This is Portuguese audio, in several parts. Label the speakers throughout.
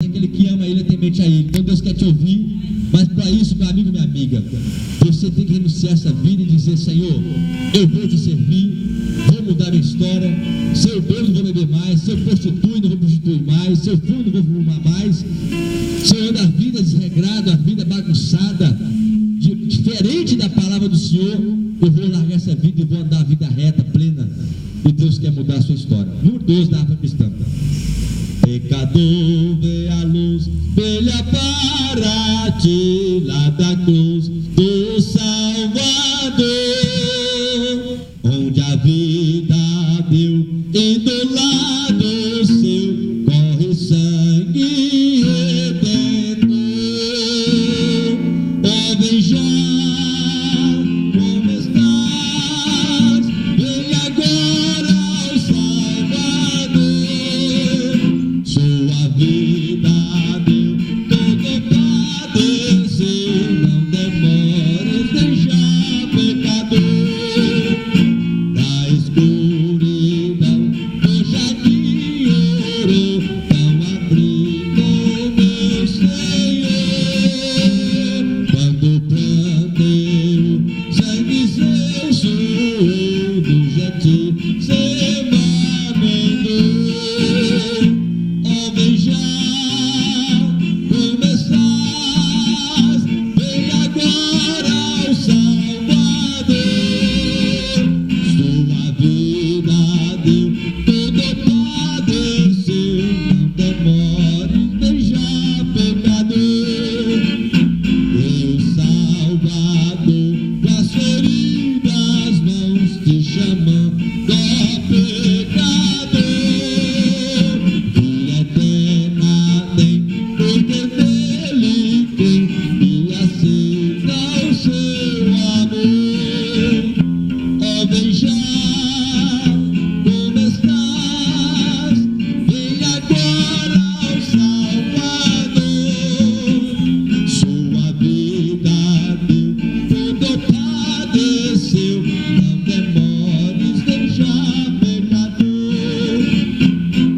Speaker 1: aquele que ama ele é temente a ele. Então Deus quer te ouvir, mas para isso, meu amigo, minha amiga, você tem que renunciar essa vida e dizer: Senhor, eu vou te servir, vou mudar minha história. Se eu bebo, não vou beber mais. Se eu prostituo, não vou prostituir mais. Se eu fumo, não vou fumar mais. Se eu ando a vida desregrada, a vida bagunçada, diferente da palavra do Senhor, eu vou largar essa vida e vou andar a vida reta, plena. E Deus quer mudar a sua história. Número 2 da harpa cristã. Pecador, vê a luz, brilha para ti, lá da cruz do Salvador, onde a vida deu e do lado seu corre sangue redentor. Oh, vem já, como estás, vem agora ao Salvador. Sua vida deu, todo padeceu, não demores, deixa pecador da escuridão, do jardim ouro, tão abrigo, meu Senhor. Quando plantei sangue seu suou do Getsemane. Oh, vem já, como estás, vem agora ao Salvador. Sua vida deu, todo padeceu, não demores, deixa pecador. Meu Salvador, com as feridas mãos te chamando, ó pecador. Vida eterna tem, porque nele crê e aceita o seu amor. Oh, vem já, como estás, vem agora ao Salvador. Sua vida deu, todo padeceu, não demores, deixa pecador.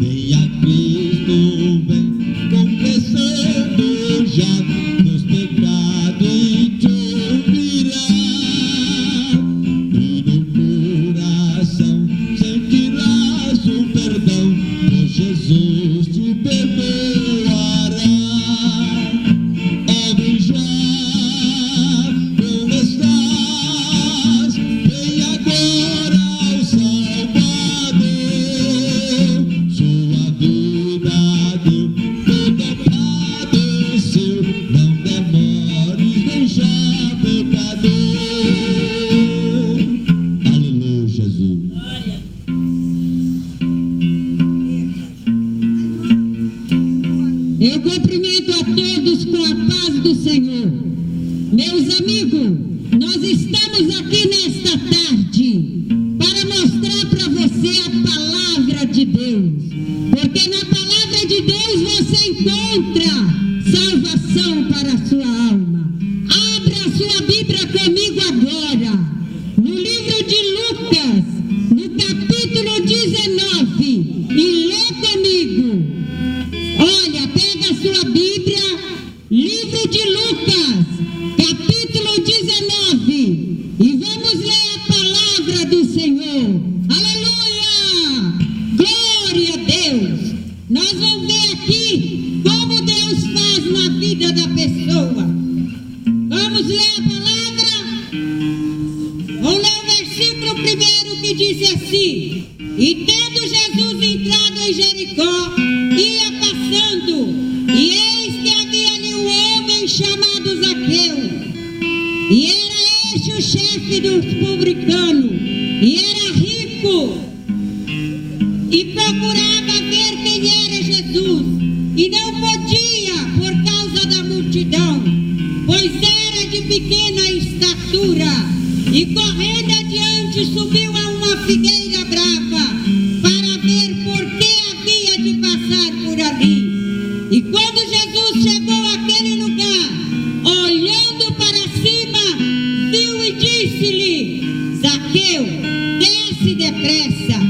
Speaker 1: Venha Cristo, vem confessando já teus pecados e te ouvirá. E no coração sentirás o perdão, pois Jesus te perdoará. Oh, vem já, como estás, vem agora ao Salvador. Sua vida deu, todo padeceu, não demores, deixa pecador. Aleluia, Jesus.
Speaker 2: Eu cumprimento a todos com a paz do Senhor. Meus amigos, nós estamos aqui nesta tarde para mostrar para você a palavra de Deus. Porque na palavra de Deus você encontra salvação para a sua alma. Abra a sua Bíblia comigo agora, no livro de Lucas, no capítulo 19, e lê comigo. Olha, pega a sua Bíblia, livro de Lucas, capítulo 19, e vamos ler a palavra do Senhor. Aleluia! Glória a Deus! Nós vamos ver aqui como Deus faz na vida da pessoa. Vamos ler a palavra? Vamos ler o versículo primeiro, que diz assim: E tendo Jesus entrado em Jericó, ia passando, e eis que havia ali um homem chamado Zaqueu, e era este o chefe dos publicanos, e era rico, e procurava ver quem era Jesus, e não podia por causa da multidão, pois era de pequena estatura, e correndo adiante subiu a uma figueira brava, para ver por que havia de passar por ali. E quando Jesus chegou àquele lugar, olhando para cima, viu e disse-lhe: Zaqueu, desce depressa,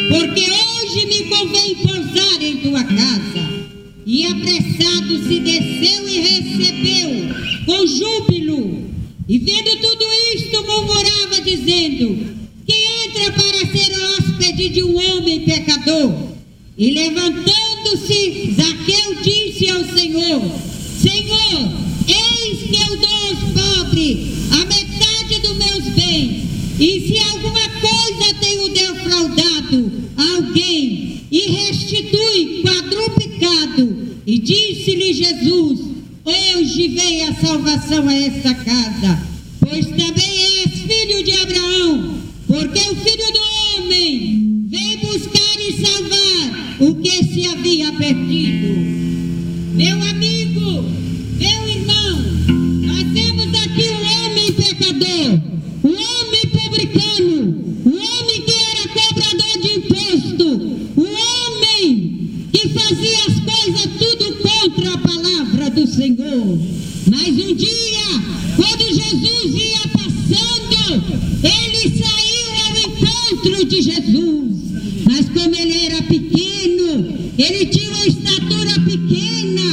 Speaker 2: porque hoje me convém pousar em tua casa. e apressado se desceu e recebeu com júbilo. E vendo tudo isto, murmurava, dizendo: quem entra para ser hóspede de um homem pecador? E levantando-se, Zaqueu disse ao Senhor: Senhor, eis que eu dou aos pobres a metade dos meus bens, e se alguma coisa tenho defraudado a alguém, e restitui quadruplicado. E disse-lhe Jesus: hoje veio a salvação a esta casa, pois também és filho de Abraão, porque o Filho do Homem veio buscar e salvar o que se havia perdido. Meu amigo, meu irmão, nós temos aqui um homem pecador, um homem publicano, um homem que era cobrador de imposto, um homem que fazia as coisas tudo contra a palavra do Senhor. Mas um dia, quando Jesus ia passando, ele saiu ao encontro de Jesus. Mas como ele era pequeno, ele tinha uma estatura pequena,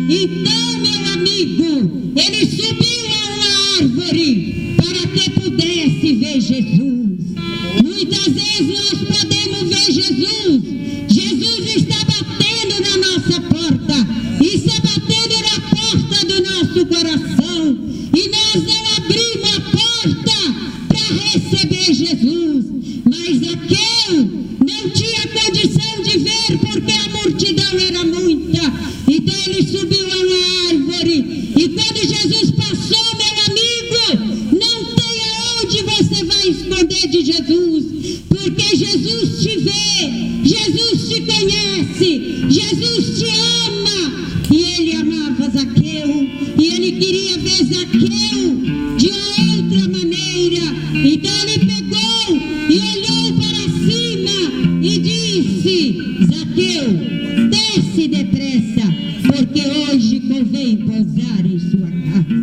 Speaker 2: então, meu amigo, ele subiu a uma árvore para que pudesse ver Jesus. Muitas vezes nós podemos ver Jesus. Jesus está batendo na nossa porta, está batendo na porta do nosso coração, e nós não abrimos a porta para receber Jesus. Mas Zaqueu não tinha condição de ver, porque a multidão era muita. Então ele subiu a uma árvore, e quando Jesus passou, meu amigo, não tem aonde você vai esconder de Jesus, porque Jesus te vê, Jesus te conhece, Jesus te ama. E ele amava Zaqueu, e ele queria ver Zaqueu de outra maneira. Então ele pegou e olhou para cima e disse: Zaqueu, desce depressa, porque hoje convém pousar em sua casa.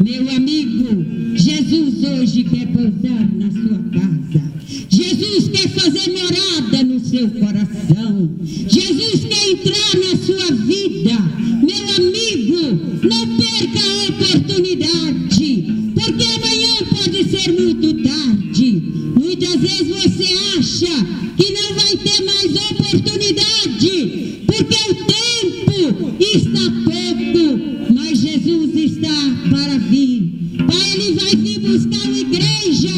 Speaker 2: Meu amigo, Jesus hoje quer pousar na sua casa. Jesus quer fazer morada no seu coração. Jesus quer entrar na sua vida. Meu amigo, não perca a oportunidade, porque amanhã pode ser muito tarde. Muitas vezes você acha que não vai ter mais oportunidade, porque o tempo está pouco, mas Jesus está para vir. Pai, ele vai vir buscar uma igreja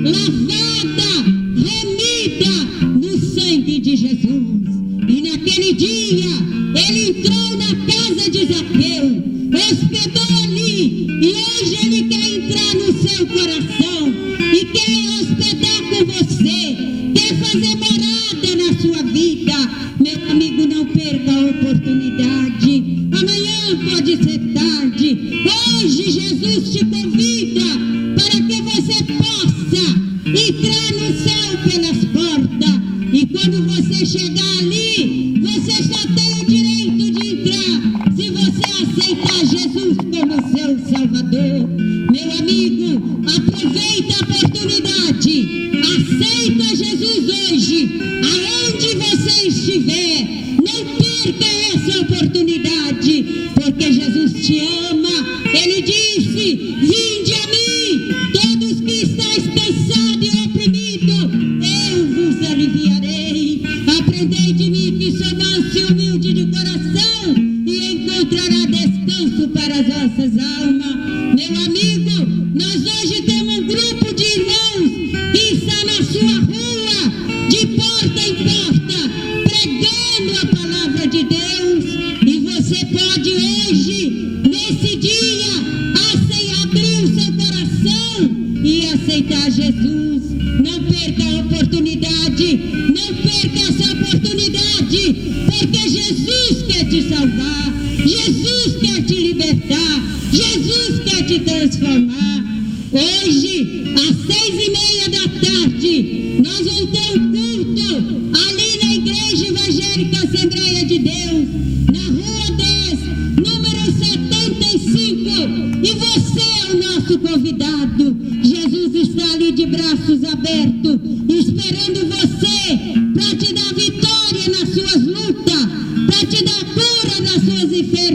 Speaker 2: lavada, remida no sangue de Jesus. E naquele dia, ele entrou na casa de Zaqueu, hospedou ali, e hoje ele quer entrar no seu coração, e quer hospedar com você, quer fazer morada na sua vida. Meu amigo, não perca a oportunidade. Amanhã pode ser tarde. Hoje Jesus te convida para que você possa entrar no céu pelas portas. E quando você chegar ali, você só tem o direito de entrar se você aceitar Jesus como seu Salvador. Meu amigo, aproveita a oportunidade. Aceita Jesus hoje, aonde você estiver. Não perca essa oportunidade, porque Jesus te ama. Ele disse: vinde a mim, todos que estáis cansados e oprimidos, eu vos aliviarei. Aprendei de mim, que sou manso e humilde de coração, e encontrará descanso para as vossas almas. Meu amigo, nós hoje temos um grupo de irmãos que está na sua rua, de porta em porta, pregando a palavra de Deus. E você pode hoje, nesse dia, abrir o seu coração e aceitar Jesus. Não perca a oportunidade, não perca essa oportunidade, porque Jesus quer te salvar, Jesus quer te libertar, Jesus quer te transformar. Hoje, às 6:30 da tarde, nós vamos ter um culto ali na Igreja Evangélica Assembleia de Deus, na Rua 10, número 75, e você é o nosso convidado. Jesus está ali de braços abertos, esperando você, para te dar vitória nas suas lutas, para te dar cura nas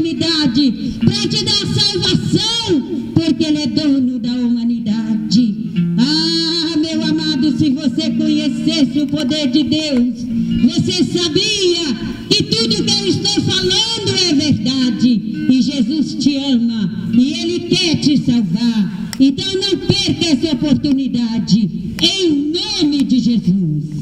Speaker 2: eternidade, para te dar salvação, porque Ele é dono da humanidade. Ah, meu amado, se você conhecesse o poder de Deus, você sabia que tudo que eu estou falando é verdade. E Jesus te ama e Ele quer te salvar. Então não perca essa oportunidade, em nome de Jesus.